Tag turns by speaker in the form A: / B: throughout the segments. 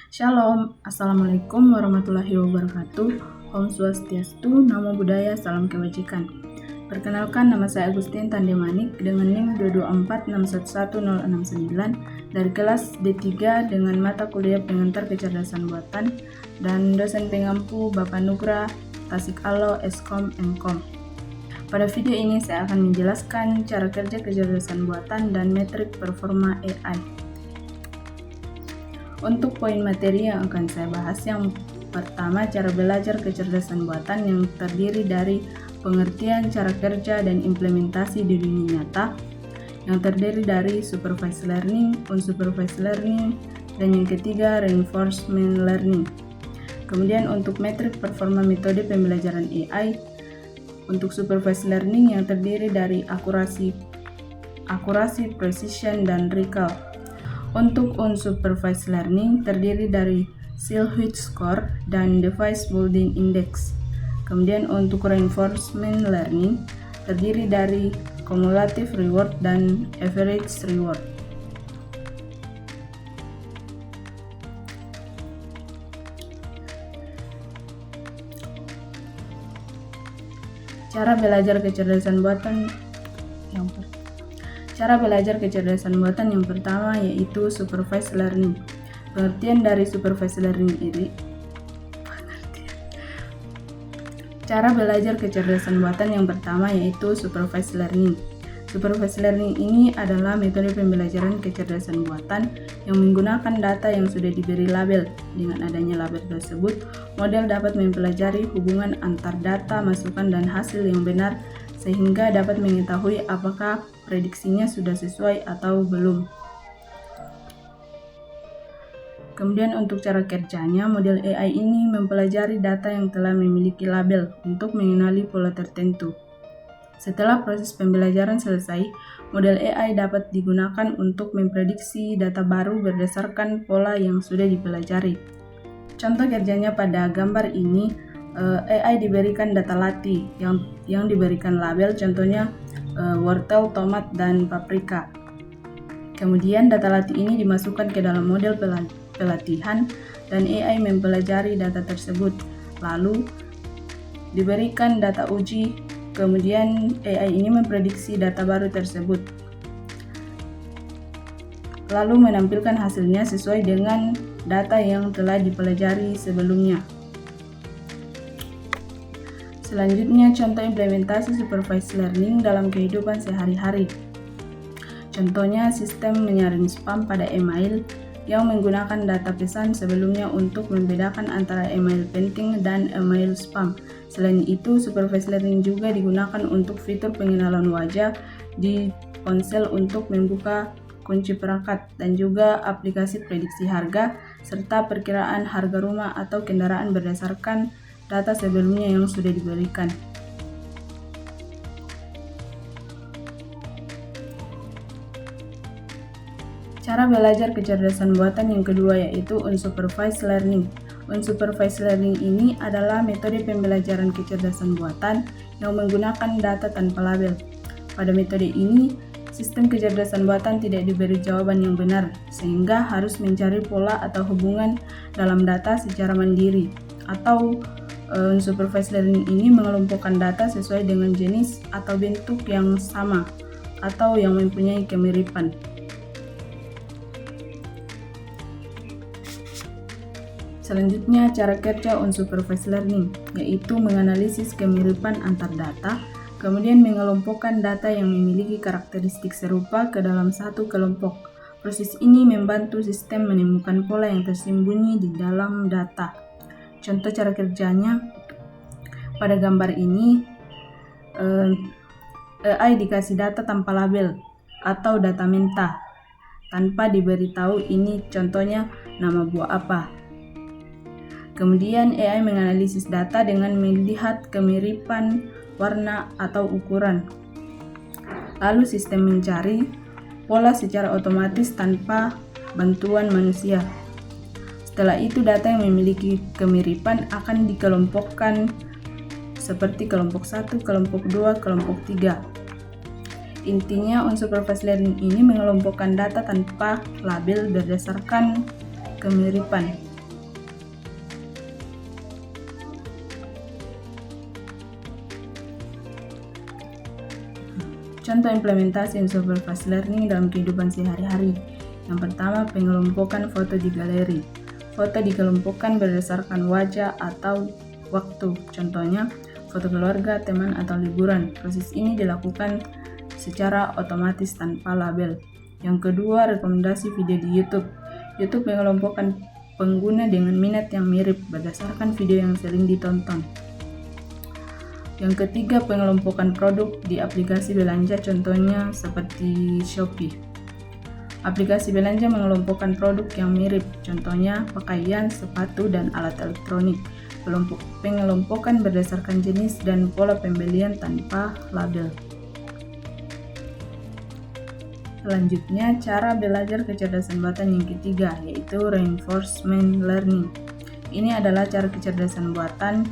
A: Shalom, Assalamualaikum warahmatullahi wabarakatuh. Om Swastiastu, Namo Buddhaya, Salam Kebajikan. Perkenalkan, nama saya Agustin Tandemanik dengan NIM 224611069 dari kelas D3 dengan mata kuliah pengantar kecerdasan buatan dan dosen pengampu Bapak Nugra Tasikalo Eskom Enkom. Pada video ini saya akan menjelaskan cara kerja kecerdasan buatan dan metrik performa AI. Untuk poin materi yang akan saya bahas, yang pertama cara belajar kecerdasan buatan yang terdiri dari pengertian cara kerja dan implementasi di dunia nyata, yang terdiri dari supervised learning, unsupervised learning, dan yang ketiga reinforcement learning. Kemudian untuk metrik performa metode pembelajaran AI, untuk supervised learning yang terdiri dari akurasi, precision, dan recall. Untuk unsupervised learning terdiri dari Silhouette Score dan Device Building Index. Kemudian untuk reinforcement learning terdiri dari Cumulative Reward dan Average Reward. Cara belajar kecerdasan buatan yang pertama yaitu supervised learning. Pengertian dari supervised learning ini, cara belajar kecerdasan buatan yang pertama yaitu supervised learning. Supervised learning ini adalah metode pembelajaran kecerdasan buatan yang menggunakan data yang sudah diberi label. Dengan adanya label tersebut, model dapat mempelajari hubungan antar data, masukan, dan hasil yang benar sehingga dapat mengetahui apakah prediksinya sudah sesuai atau belum. Kemudian untuk cara kerjanya, model AI ini mempelajari data yang telah memiliki label untuk mengenali pola tertentu. Setelah proses pembelajaran selesai, model AI dapat digunakan untuk memprediksi data baru berdasarkan pola yang sudah dipelajari. Contoh kerjanya pada gambar ini, AI diberikan data latih yang diberikan label, contohnya wortel, tomat, dan paprika. Kemudian data latih ini dimasukkan ke dalam model pelatihan dan AI mempelajari data tersebut. Lalu diberikan data uji, kemudian AI ini memprediksi data baru tersebut. Lalu menampilkan hasilnya sesuai dengan data yang telah dipelajari sebelumnya. Selanjutnya, contoh implementasi supervised learning dalam kehidupan sehari-hari. Contohnya, sistem menyaring spam pada email yang menggunakan data pesan sebelumnya untuk membedakan antara email penting dan email spam. Selain itu, supervised learning juga digunakan untuk fitur pengenalan wajah di ponsel untuk membuka kunci perangkat dan juga aplikasi prediksi harga serta perkiraan harga rumah atau kendaraan berdasarkan data sebelumnya yang sudah diberikan. Cara belajar kecerdasan buatan yang kedua yaitu unsupervised learning. Unsupervised learning ini adalah metode pembelajaran kecerdasan buatan yang menggunakan data tanpa label. Pada metode ini, sistem kecerdasan buatan tidak diberi jawaban yang benar, sehingga harus mencari pola atau hubungan dalam data secara mandiri. Atau unsupervised learning ini mengelompokkan data sesuai dengan jenis atau bentuk yang sama atau yang mempunyai kemiripan. Selanjutnya, cara kerja unsupervised learning, yaitu menganalisis kemiripan antar data, kemudian mengelompokkan data yang memiliki karakteristik serupa ke dalam satu kelompok. Proses ini membantu sistem menemukan pola yang tersembunyi di dalam data. Contoh cara kerjanya, pada gambar ini, AI dikasih data tanpa label atau data mentah, tanpa diberitahu ini contohnya nama buah apa. Kemudian AI menganalisis data dengan melihat kemiripan warna atau ukuran. Lalu sistem mencari pola secara otomatis tanpa bantuan manusia. Setelah itu data yang memiliki kemiripan akan dikelompokkan seperti kelompok 1, kelompok 2, kelompok 3. Intinya, unsupervised learning ini mengelompokkan data tanpa label berdasarkan kemiripan. Contoh implementasi unsupervised learning dalam kehidupan sehari-hari. Yang pertama, pengelompokan foto di galeri. Foto dikelompokkan berdasarkan wajah atau waktu. Contohnya, foto keluarga, teman, atau liburan. Proses ini dilakukan secara otomatis tanpa label. Yang kedua, rekomendasi video di YouTube. YouTube mengelompokkan pengguna dengan minat yang mirip berdasarkan video yang sering ditonton. Yang ketiga, pengelompokan produk di aplikasi belanja, contohnya seperti Shopee. Aplikasi belanja mengelompokkan produk yang mirip, contohnya pakaian, sepatu, dan alat elektronik. Pengelompokan berdasarkan jenis dan pola pembelian tanpa label. Selanjutnya, cara belajar kecerdasan buatan yang ketiga, yaitu reinforcement learning. Ini adalah cara kecerdasan buatan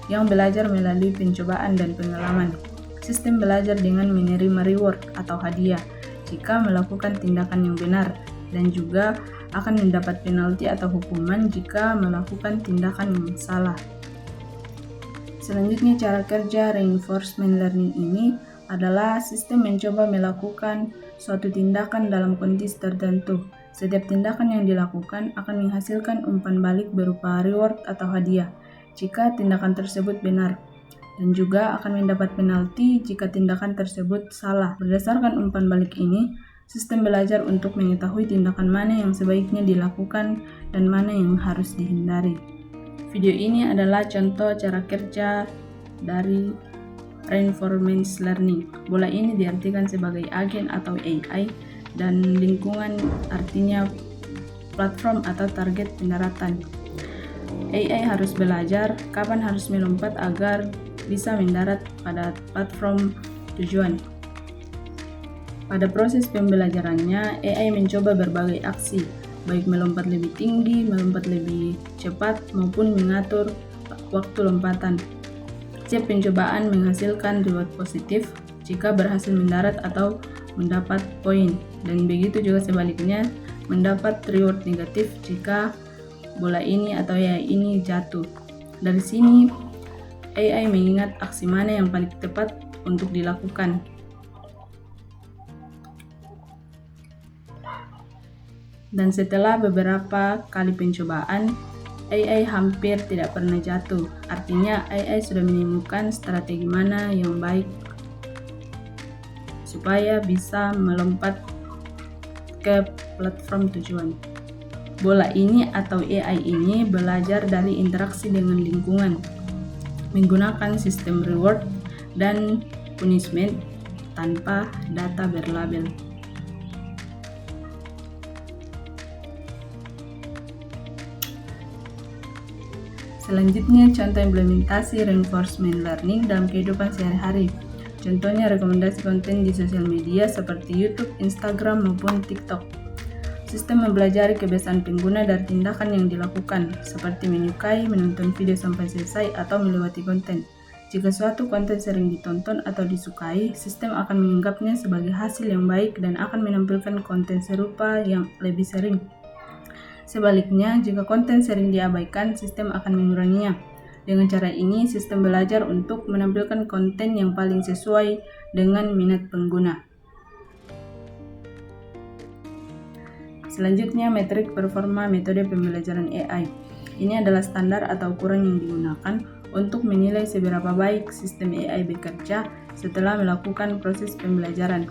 A: yang belajar melalui pencobaan dan pengalaman. Sistem belajar dengan menerima reward atau hadiah jika melakukan tindakan yang benar, dan juga akan mendapat penalti atau hukuman jika melakukan tindakan yang salah. Selanjutnya, cara kerja reinforcement learning ini adalah sistem mencoba melakukan suatu tindakan dalam kondisi tertentu. Setiap tindakan yang dilakukan akan menghasilkan umpan balik berupa reward atau hadiah jika tindakan tersebut benar, dan juga akan mendapat penalti jika tindakan tersebut salah. Berdasarkan umpan balik ini, sistem belajar untuk mengetahui tindakan mana yang sebaiknya dilakukan dan mana yang harus dihindari. Video ini adalah contoh cara kerja dari reinforcement learning. Bola ini diartikan sebagai agen atau AI, dan lingkungan artinya platform atau target pendaratan. AI harus belajar kapan harus melompat agar bisa mendarat pada platform tujuan. Pada proses pembelajarannya, AI mencoba berbagai aksi, baik melompat lebih tinggi, melompat lebih cepat, maupun mengatur waktu lompatan. Setiap pencobaan menghasilkan reward positif jika berhasil mendarat atau mendapat poin, dan begitu juga sebaliknya, mendapat reward negatif jika bola ini atau AI ini jatuh. Dari sini, AI mengingat aksi mana yang paling tepat untuk dilakukan. Dan setelah beberapa kali pencobaan, AI hampir tidak pernah jatuh. Artinya, AI sudah menemukan strategi mana yang baik supaya bisa melompat ke platform tujuan. Bola ini atau AI ini belajar dari interaksi dengan lingkungan, menggunakan sistem reward dan punishment tanpa data berlabel. Selanjutnya, contoh implementasi reinforcement learning dalam kehidupan sehari-hari. Contohnya rekomendasi konten di sosial media seperti YouTube, Instagram, maupun TikTok. Sistem mempelajari kebiasaan pengguna dari tindakan yang dilakukan, seperti menyukai, menonton video sampai selesai, atau melewati konten. Jika suatu konten sering ditonton atau disukai, sistem akan menganggapnya sebagai hasil yang baik dan akan menampilkan konten serupa yang lebih sering. Sebaliknya, jika konten sering diabaikan, sistem akan menguranginya. Dengan cara ini, sistem belajar untuk menampilkan konten yang paling sesuai dengan minat pengguna. Selanjutnya, metrik performa metode pembelajaran AI. Ini adalah standar atau ukuran yang digunakan untuk menilai seberapa baik sistem AI bekerja setelah melakukan proses pembelajaran.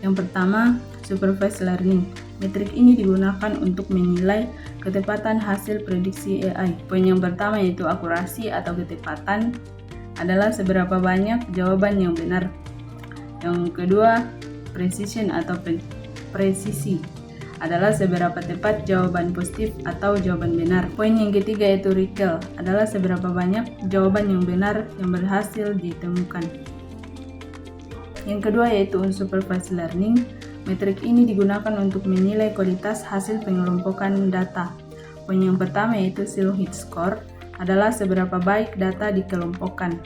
A: Yang pertama, supervised learning. Metrik ini digunakan untuk menilai ketepatan hasil prediksi AI. Poin yang pertama yaitu akurasi atau ketepatan adalah seberapa banyak jawaban yang benar. Yang kedua, precision atau presisi adalah seberapa tepat jawaban positif atau jawaban benar. Poin yang ketiga yaitu recall adalah seberapa banyak jawaban yang benar yang berhasil ditemukan. Yang kedua yaitu unsupervised learning. Metrik ini digunakan untuk menilai kualitas hasil pengelompokan data. Poin yang pertama yaitu Silhouette score adalah seberapa baik data dikelompokkan.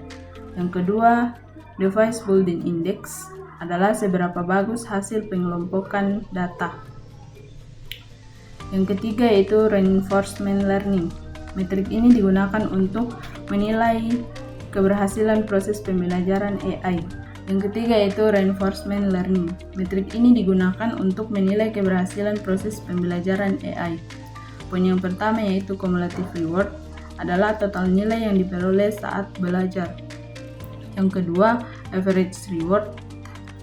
A: Yang kedua, Device Building Index adalah seberapa bagus hasil pengelompokan data. Yang ketiga yaitu reinforcement learning. Metrik ini digunakan untuk menilai keberhasilan proses pembelajaran AI. Yang ketiga yaitu reinforcement learning. Metrik ini digunakan untuk menilai keberhasilan proses pembelajaran AI. Poin yang pertama yaitu cumulative reward adalah total nilai yang diperoleh saat belajar. Yang kedua, average reward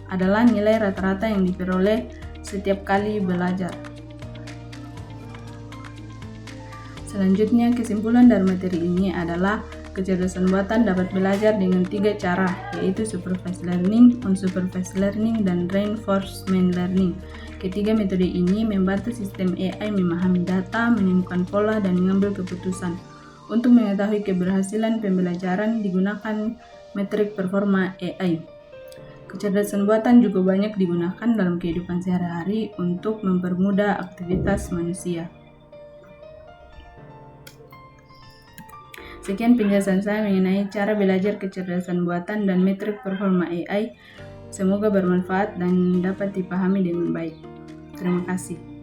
A: adalah nilai rata-rata yang diperoleh setiap kali belajar. Selanjutnya, kesimpulan dari materi ini adalah kecerdasan buatan dapat belajar dengan 3 cara, yaitu supervised learning, unsupervised learning, dan reinforcement learning. Ketiga metode ini membantu sistem AI memahami data, menemukan pola, dan mengambil keputusan. Untuk mengetahui keberhasilan pembelajaran digunakan metrik performa AI. Kecerdasan buatan juga banyak digunakan dalam kehidupan sehari-hari untuk mempermudah aktivitas manusia. Sekian penjelasan saya mengenai cara belajar kecerdasan buatan dan metrik performa AI. Semoga bermanfaat dan dapat dipahami dengan baik. Terima kasih.